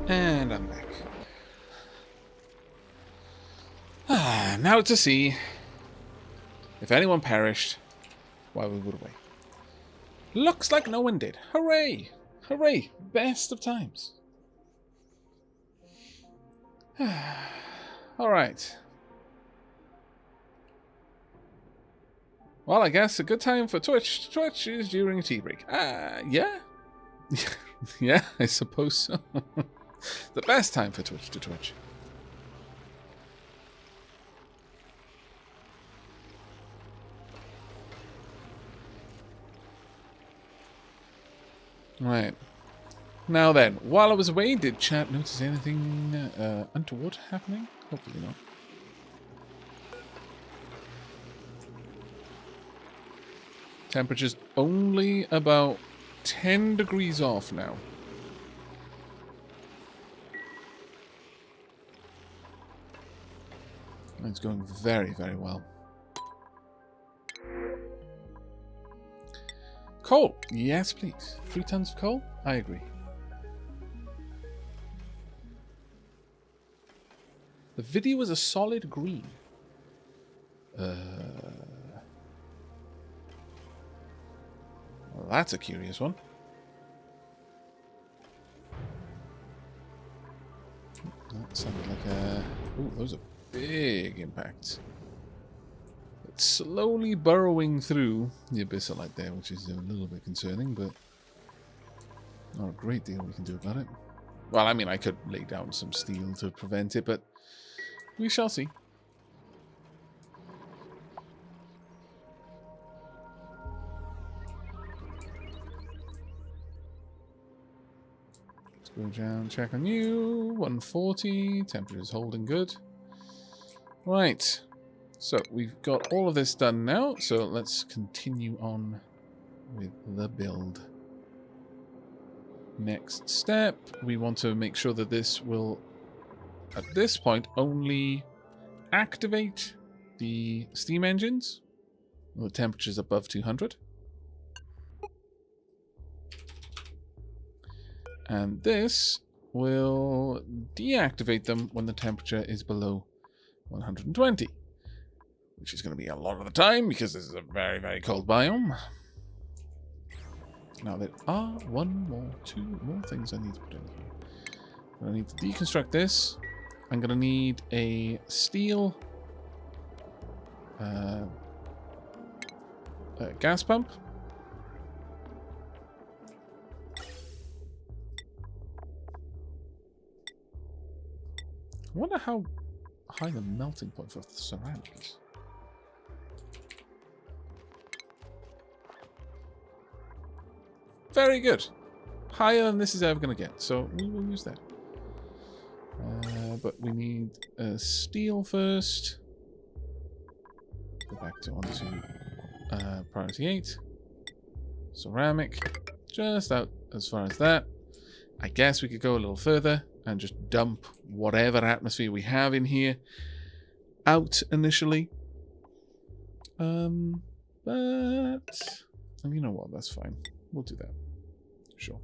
And I'm back. Now to see if anyone perished while we were away. Looks like no one did. Hooray! Hooray! Best of times. Alright. Well, I guess a good time for Twitch to Twitch is during a tea break. Yeah? Yeah, I suppose so. The best time for Twitch to Twitch. Right. Now then, while I was away, did chat notice anything untoward happening? Hopefully not. Temperature's only about 10 degrees off now. It's going very, very well. Coal. Yes, please. 3 tons of coal? I agree. The video was a solid green. Well, that's a curious one. That sounded like a... Ooh, those are big impacts. It's slowly burrowing through the abyssite there, which is a little bit concerning, but not a great deal we can do about it. Well, I mean, I could lay down some steel to prevent it, but we shall see. Let's go down, check on you. 140, temperature's holding good. Right. So, we've got all of this done now, so let's continue on with the build. Next step, we want to make sure that this will, at this point, only activate the steam engines with temperatures above 200. And this will deactivate them when the temperature is below 120. Which is going to be a lot of the time, because this is a very, very cold biome. Now there are two more things I need to put in here. I need to deconstruct this. I'm going to need a steel gas pump. I wonder how high the melting point for the ceramic is. Very good. Higher than this is ever going to get, so we will use that. But we need steel first. Go back to onto priority 8. Ceramic. Just out as far as that. I guess we could go a little further and just dump whatever atmosphere we have in here out initially. But you know what? That's fine. We'll do that. Sure.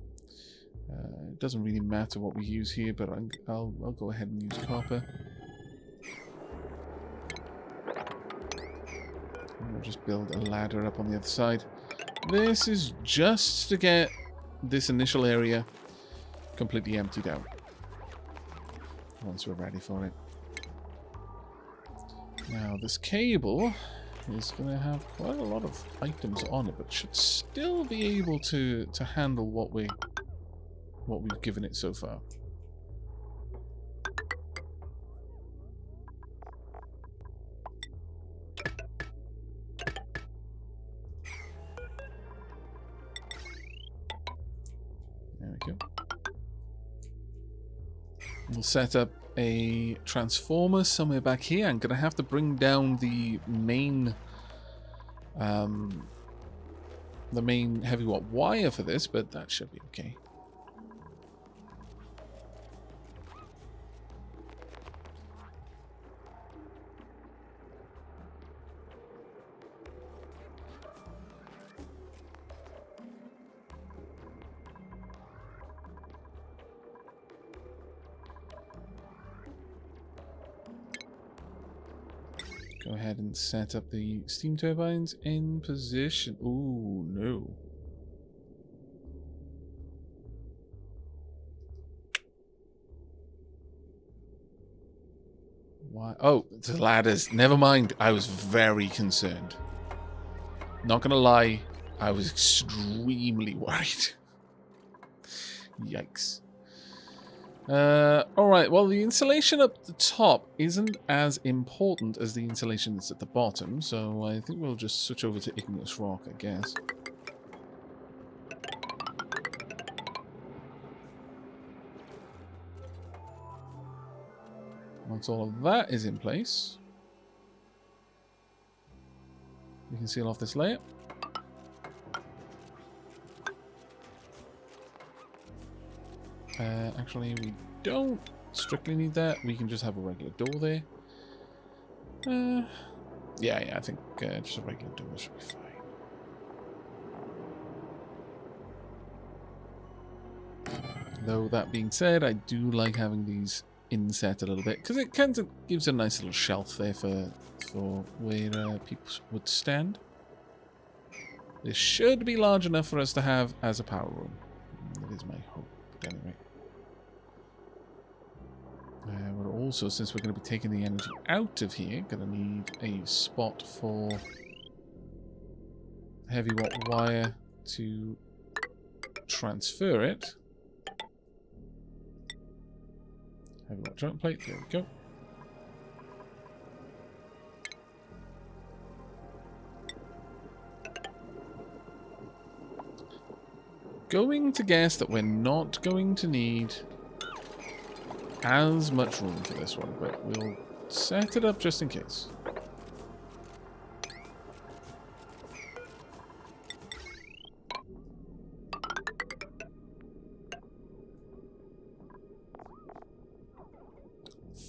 It doesn't really matter what we use here, but I'll go ahead and use copper. And we'll just build a ladder up on the other side. This is just to get this initial area completely emptied out. Once we're ready for it. Now, this cable is going to have quite a lot of items on it, but should still be able to handle what we've given it so far. There we go. We'll set up a transformer somewhere back here. I'm going to have to bring down the main heavy watt wire for this, but that should be okay. Go ahead and set up the steam turbines in position. Ooh, no. Why? Oh, the ladders. Never mind. I was very concerned. Not gonna lie, I was extremely worried. Yikes. Alright, well, the insulation up the top isn't as important as the insulation that's at the bottom, so I think we'll just switch over to igneous rock, I guess. Once all of that is in place, we can seal off this layer. Actually, we don't strictly need that. We can just have a regular door there. Yeah, I think just a regular door should be fine. Though, that being said, I do like having these inset a little bit, because it kind of gives a nice little shelf there for where people would stand. This should be large enough for us to have as a power room. That is my hope, but anyway. We're also, since we're going to be taking the energy out of here, going to need a spot for heavy watt wire to transfer it. Heavy watt jump plate, there we go. Going to guess that we're not going to need as much room for this one, but we'll set it up just in case.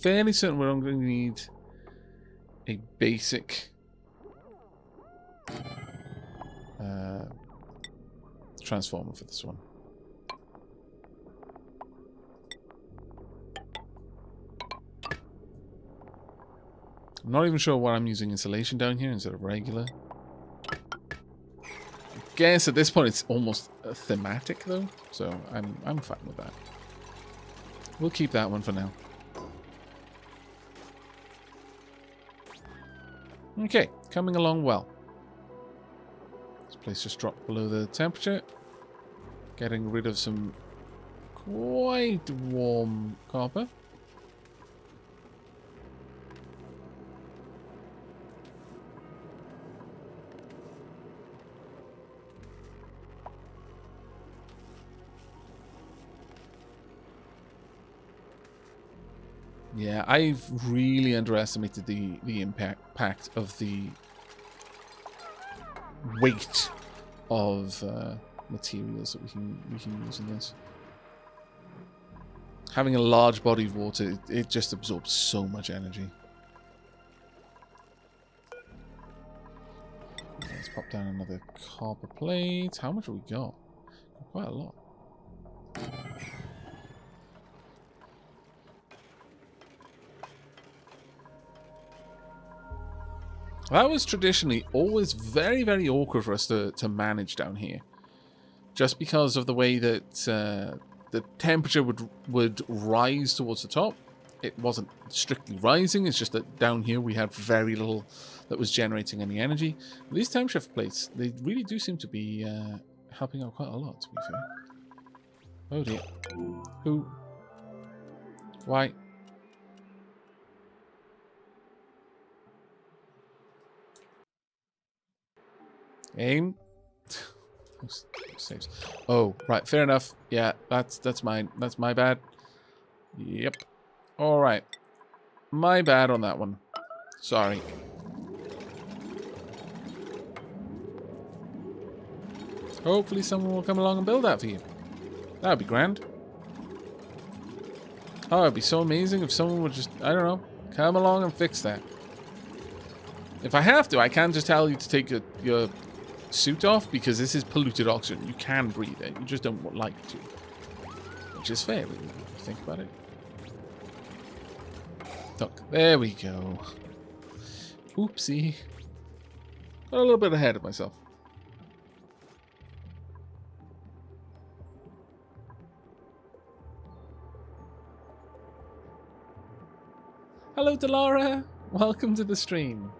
Fairly certain we're only going to need a basic transformer for this one. I'm not even sure why I'm using insulation down here instead of regular. I guess at this point it's almost thematic though, so I'm fine with that. We'll keep that one for now. Okay, coming along well. This place just dropped below the temperature. Getting rid of some quite warm copper. Yeah, I've really underestimated the impact of the weight of materials that we can use in this. Having a large body of water, it just absorbs so much energy. Let's pop down another copper plate. How much have we got? Quite a lot. That was traditionally always very, very awkward for us to manage down here. Just because of the way that the temperature would rise towards the top. It wasn't strictly rising, it's just that down here we had very little that was generating any energy. These time shift plates, they really do seem to be helping out quite a lot, to be fair. Oh dear. Who? Why? Aim. Saves. Oh, right, fair enough. Yeah, that's mine. That's my bad. Yep. All right. My bad on that one. Sorry. Hopefully someone will come along and build that for you. That would be grand. Oh, it'd be so amazing if someone would just, I don't know, come along and fix that. If I have to, I can just tell you to take your suit off, because this is polluted oxygen. You can breathe it. You just don't like to. Which is fair, really, if you think about it. Look, there we go. Oopsie. Got a little bit ahead of myself. Hello, Delara. Welcome to the stream.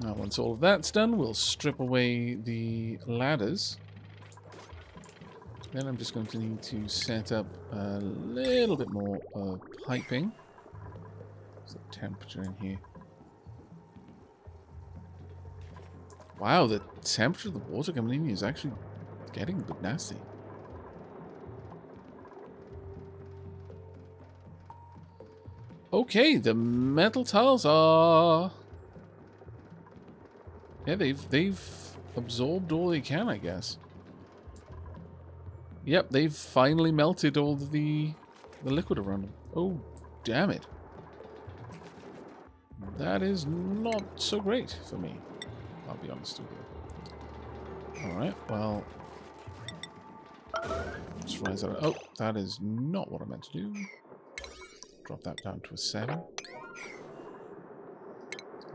Now, once all of that's done, we'll strip away the ladders. Then I'm just going to need to set up a little bit more piping. What's the temperature in here? Wow, the temperature of the water coming in here is actually getting a bit nasty. Okay, the metal tiles are... Yeah, they've absorbed all they can, I guess. Yep, they've finally melted all the liquid around them. Oh, damn it. That is not so great for me, I'll be honest with you. Alright, well... Let's rise that. Oh, that is not what I meant to do. Drop that down to a 7.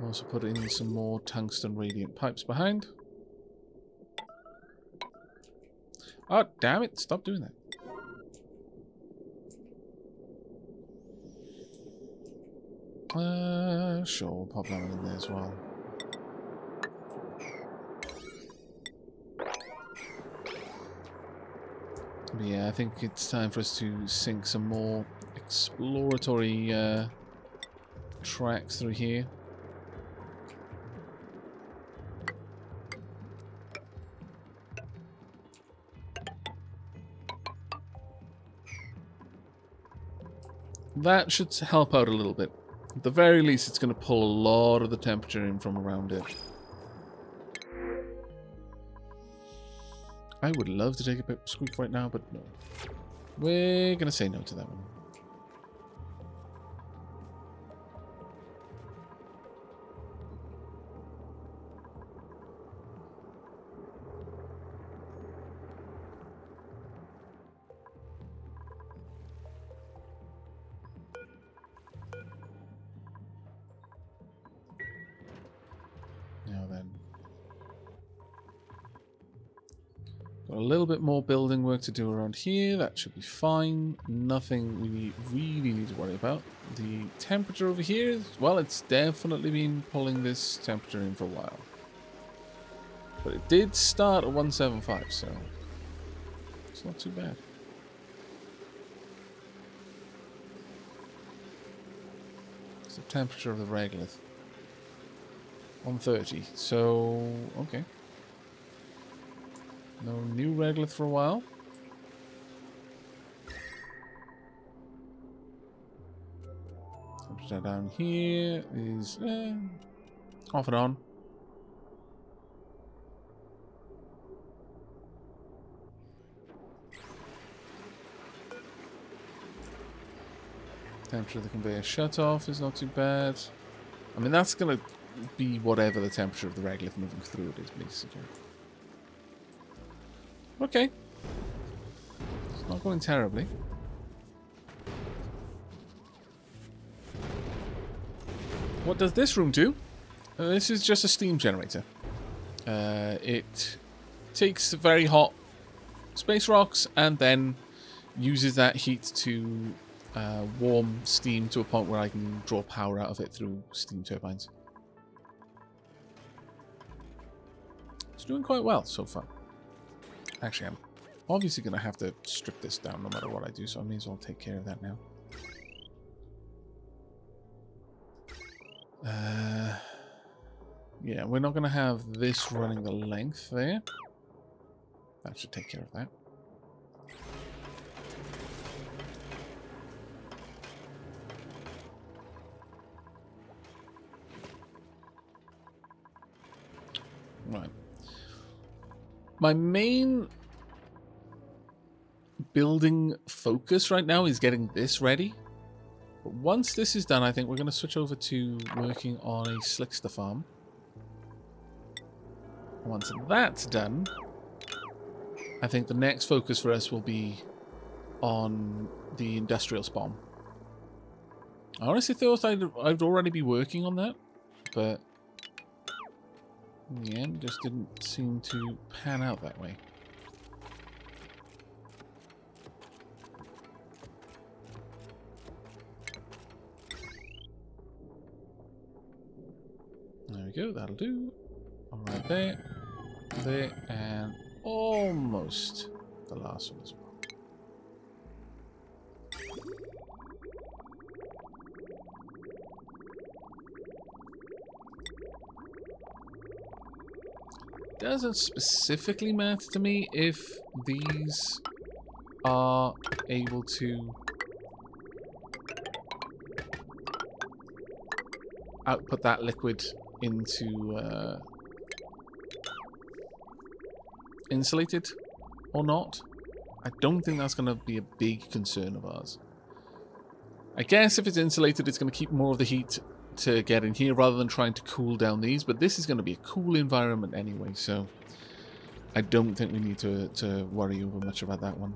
Also put in some more tungsten radiant pipes behind. Oh, damn it. Stop doing that. Sure, we'll pop that one in there as well. But yeah, I think it's time for us to sink some more exploratory tracks through here. That should help out a little bit. At the very least, it's going to pull a lot of the temperature in from around it. I would love to take a bit of squeak right now, but no. We're going to say no to that one. Got a little bit more building work to do around here. That should be fine. Nothing we really need to worry about. The temperature over here, well, it's definitely been pulling this temperature in for a while. But it did start at 175, so it's not too bad. It's the temperature of the regolith. 130, so okay. No new regolith for a while. Temperature down here is off and on. Temperature of the conveyor shut off is not too bad. I mean, that's going to be whatever the temperature of the regolith moving through it is, basically. Okay. It's not going terribly. What does this room do? This is just a steam generator. It takes very hot space rocks and then uses that heat to warm steam to a point where I can draw power out of it through steam turbines. It's doing quite well so far. Actually, I'm obviously going to have to strip this down no matter what I do, so I may as well take care of that now. Yeah, we're not going to have this running the length there. That should take care of that. Right. My main building focus right now is getting this ready. But once this is done, I think we're going to switch over to working on a slickster farm. Once that's done, I think the next focus for us will be on the industrial spawn. I honestly thought I'd already be working on that, but in the end, just didn't seem to pan out that way. There we go, that'll do. Alright, there, and almost the last one as well. Doesn't specifically matter to me if these are able to output that liquid into insulated or not. I don't think that's going to be a big concern of ours. I guess if it's insulated, it's going to keep more of the heat to get in here rather than trying to cool down these, but this is going to be a cool environment anyway, so I don't think we need to worry over much about that one.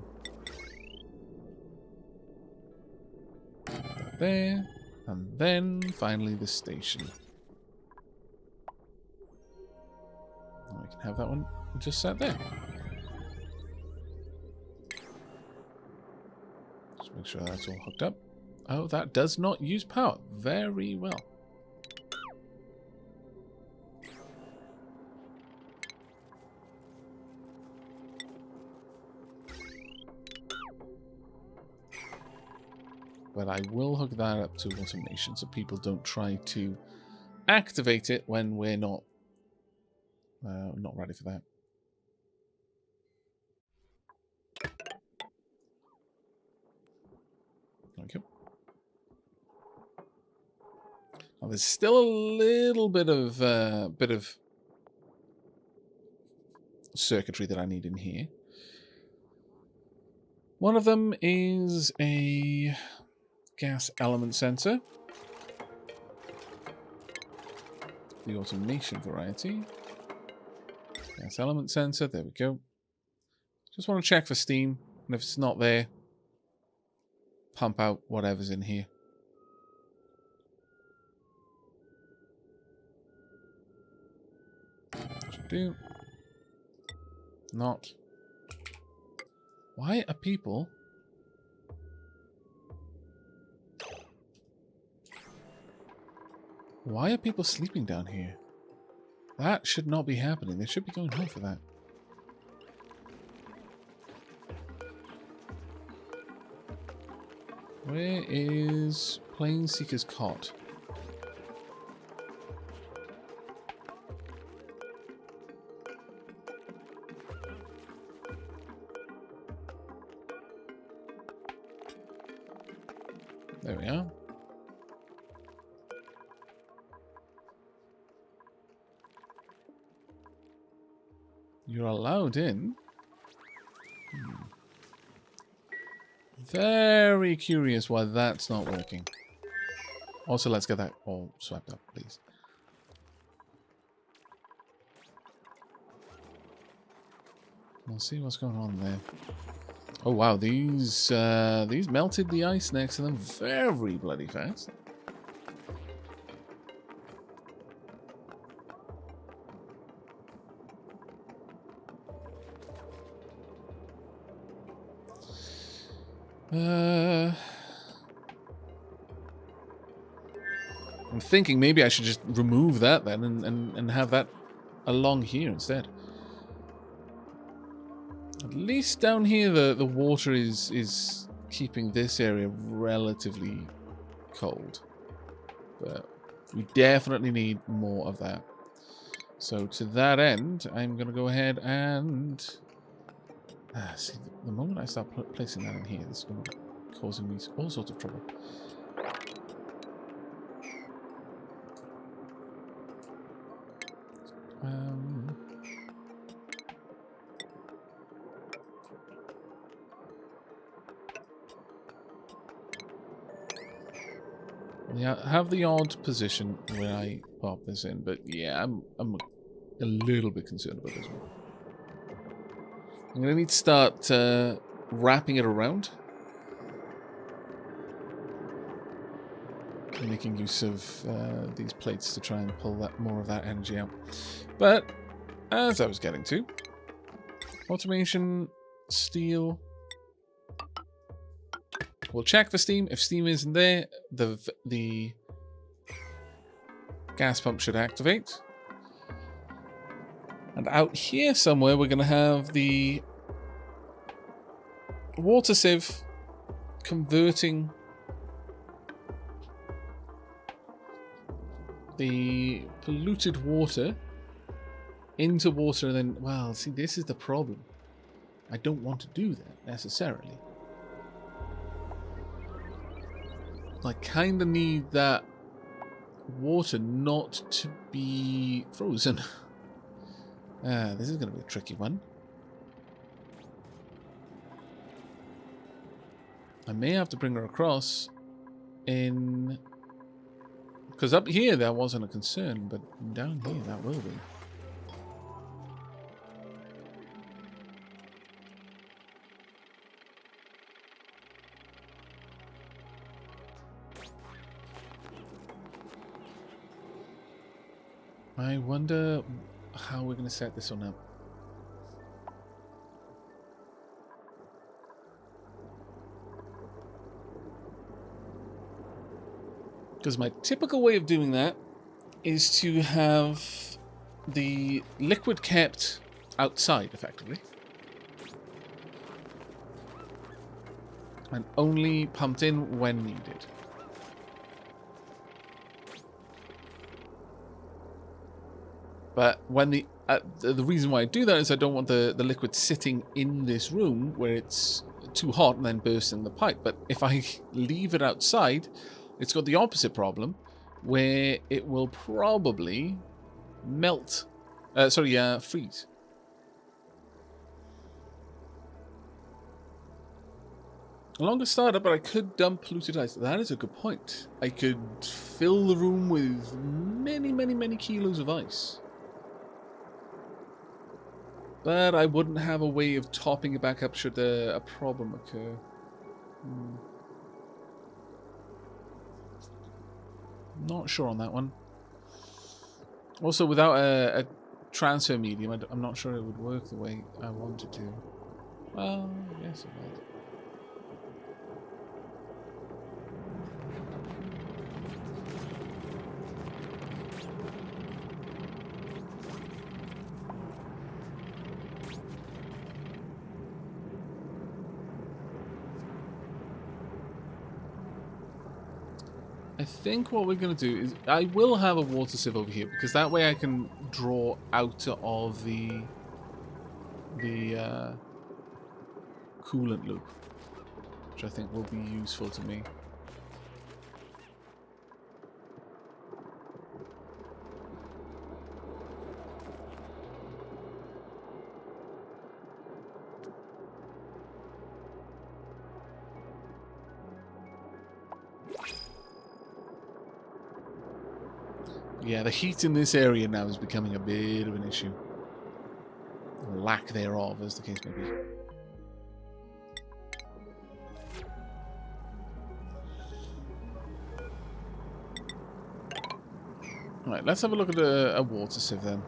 There, and then finally the station. And we can have that one just sat there. Just make sure that's all hooked up. Oh, that does not use power. Very well. But I will hook that up to automation so people don't try to activate it when we're not ready for that. Okay. Now, there's still a little bit of circuitry that I need in here. One of them is a gas element sensor. The automation variety. Gas element sensor, there we go. Just want to check for steam, and if it's not there, pump out whatever's in here. Should do. Not. Why are people... Why are people sleeping down here? That should not be happening. They should be going home for that. Where is Plane Seeker's cot? There we are. You're allowed in. Very curious why that's not working. Also, let's get that all swept up, please. We'll see what's going on there. Oh wow, these melted the ice next to them very bloody fast. I'm thinking maybe I should just remove that then and have that along here instead. At least down here the water is keeping this area relatively cold. But we definitely need more of that. So to that end, I'm going to go ahead and... see, the moment I start placing that in here, this is going to be causing me all sorts of trouble. Yeah, have the odd position where I pop this in, but yeah, I'm a little bit concerned about this one. I'm going to need to start wrapping it around. Making use of these plates to try and pull that more of that energy out. But, as I was getting to, automation, steel. We'll check for steam. If steam isn't there, the gas pump should activate. And out here somewhere, we're going to have the water sieve converting the polluted water into water, and then, well, see, this is the problem. I don't want to do that necessarily. I kind of need that water not to be frozen. This is going to be a tricky one. I may have to bring her across in... Because up here that wasn't a concern, but down here that will be. I wonder how we're going to set this one up. Because my typical way of doing that is to have the liquid kept outside, effectively. And only pumped in when needed. But when the reason why I do that is I don't want the liquid sitting in this room where it's too hot and then bursting the pipe. But if I leave it outside, it's got the opposite problem, where it will probably melt. Freeze. A longer startup, but I could dump polluted ice. That is a good point. I could fill the room with many, many, many kilos of ice. But I wouldn't have a way of topping it back up should a problem occur. Not sure on that one. Also, without a transfer medium, I'm not sure it would work the way I wanted to. Well, yes, it would. I think what we're going to do is I will have a water sieve over here because that way I can draw out of the coolant loop, which I think will be useful to me. Yeah, the heat in this area now is becoming a bit of an issue. Or lack thereof, as the case may be. Alright, let's have a look at a water sieve then.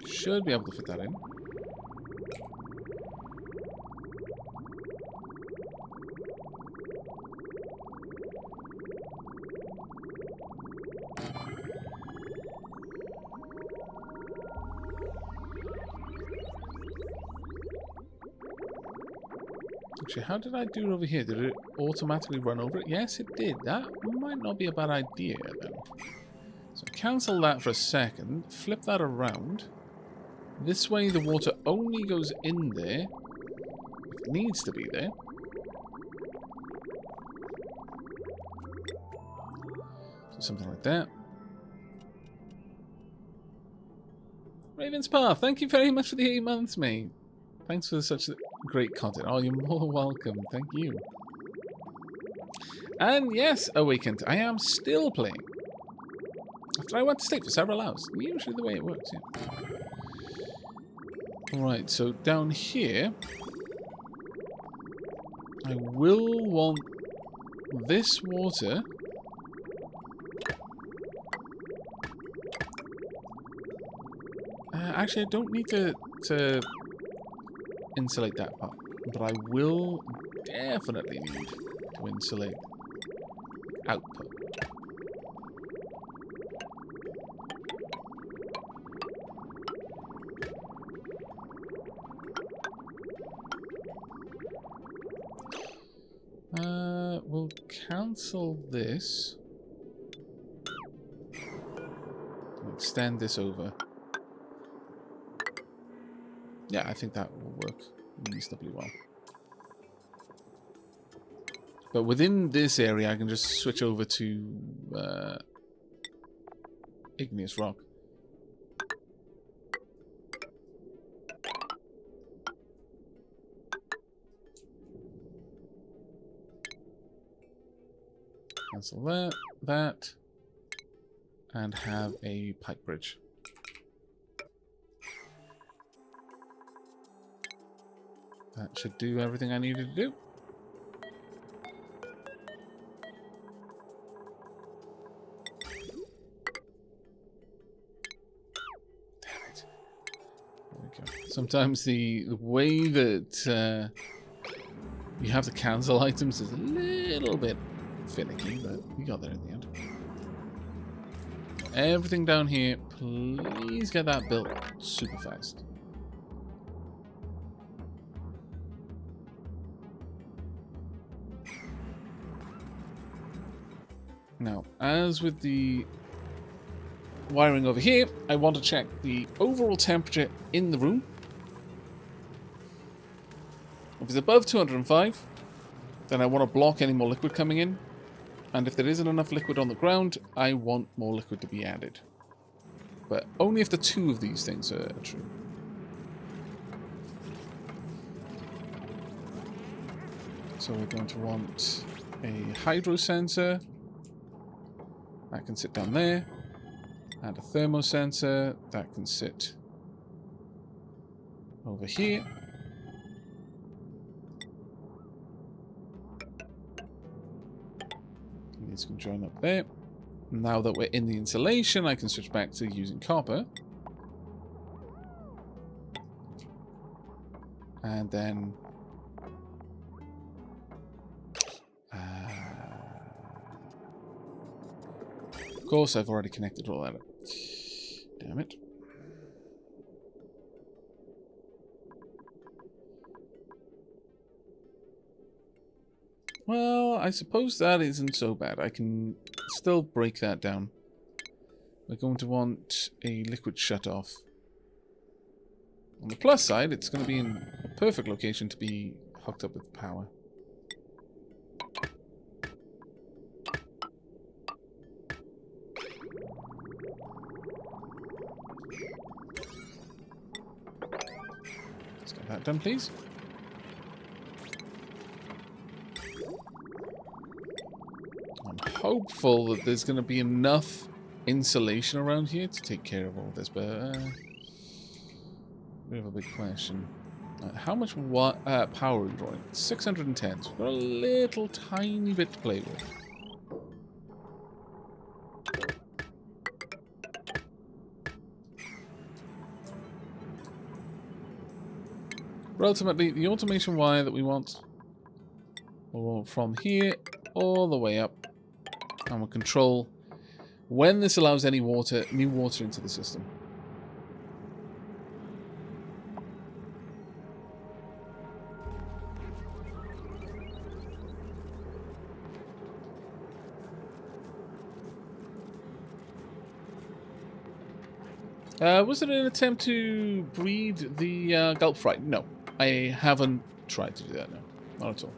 Should be able to fit that in. Actually, how did I do it over here? Did it automatically run over it? Yes, it did. That might not be a bad idea, then. So cancel that for a second. Flip that around. This way, the water only goes in there if it needs to be there. So something like that. Raven's Path, thank you very much for the 8 months, mate. Thanks for such great content. Oh, you're more welcome. Thank you. And yes, Awakened, I am still playing. After I went to sleep for several hours. Usually the way it works, yeah. Alright, so down here, I will want this water. Actually, I don't need to insulate that part, but I will definitely need to insulate output. We'll cancel this. We'll extend this over. Yeah, I think that will work reasonably well. But within this area, I can just switch over to igneous rock. Cancel that, and have a pipe bridge. That should do everything I needed to do. Damn it. There we go. Sometimes the way that you have to cancel items is a little bit finicky, but we got there in the end. Everything down here, please get that built super fast. Now, as with the wiring over here, I want to check the overall temperature in the room. If it's above 205, then I want to block any more liquid coming in. And if there isn't enough liquid on the ground, I want more liquid to be added. But only if the two of these things are true. So we're going to want a hydro sensor. That can sit down there. And a thermo sensor. That can sit over here. These can join up there. Now that we're in the insulation, I can switch back to using copper. And then... of course, I've already connected all that up. Damn it. Well, I suppose that isn't so bad. I can still break that down. We're going to want a liquid shutoff. On the plus side, it's going to be in a perfect location to be hooked up with power. Let's get that done, please. Hopeful that there's going to be enough insulation around here to take care of all this, but bit of a big question. How much power are we drawing? 610. So we've got a little tiny bit to play with. But ultimately, the automation wire that we want will from here all the way up. And we'll control when this allows any water, new water into the system. Was it an attempt to breed the gulp fry? No, I haven't tried to do that, no. Not at all.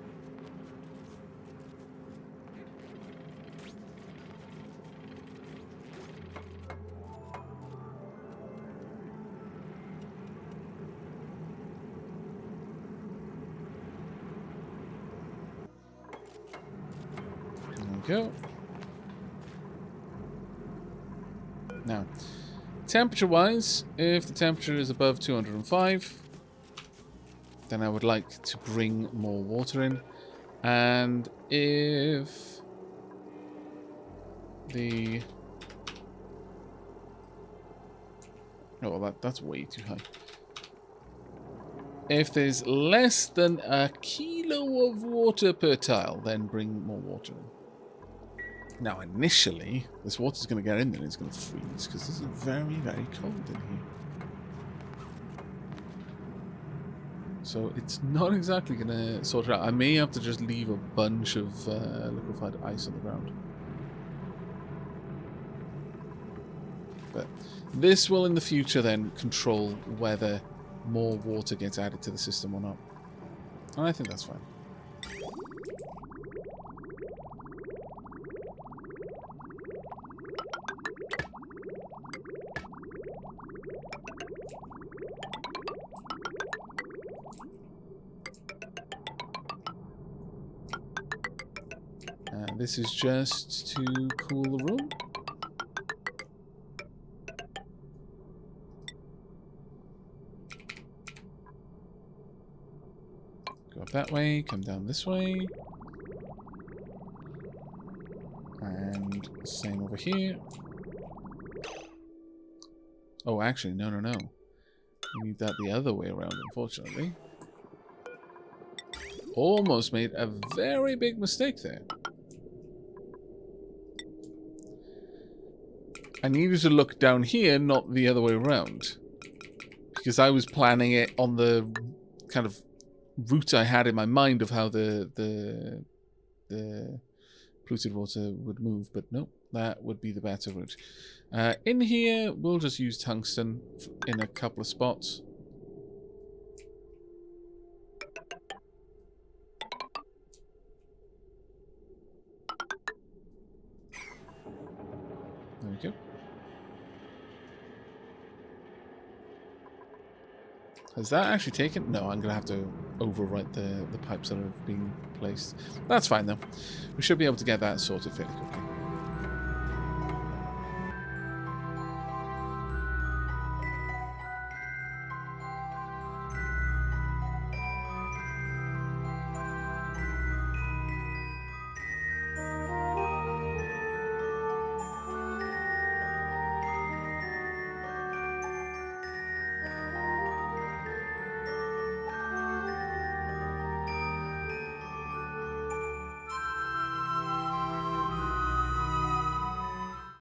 go. Now, temperature-wise, if the temperature is above 205, then I would like to bring more water in. And if the... Oh, well, that's way too high. If there's less than a kilo of water per tile, then bring more water in. Now, initially, this water's going to get in there and it's going to freeze because this is very, very cold in here. So it's not exactly going to sort it out. I may have to just leave a bunch of liquefied ice on the ground. But this will, in the future, then control whether more water gets added to the system or not. And I think that's fine. And this is just to cool the room. Go up that way, come down this way. And same over here. Oh, actually, no. We need that the other way around, unfortunately. Almost made a very big mistake there. I needed to look down here, not the other way around. Because I was planning it on the kind of route I had in my mind of how the polluted water would move, but no, that would be the better route. In here, we'll just use tungsten in a couple of spots. There we go. Has that actually taken? No, I'm going to have to overwrite the pipes that are being placed. That's fine, though. We should be able to get that sorted fairly quickly.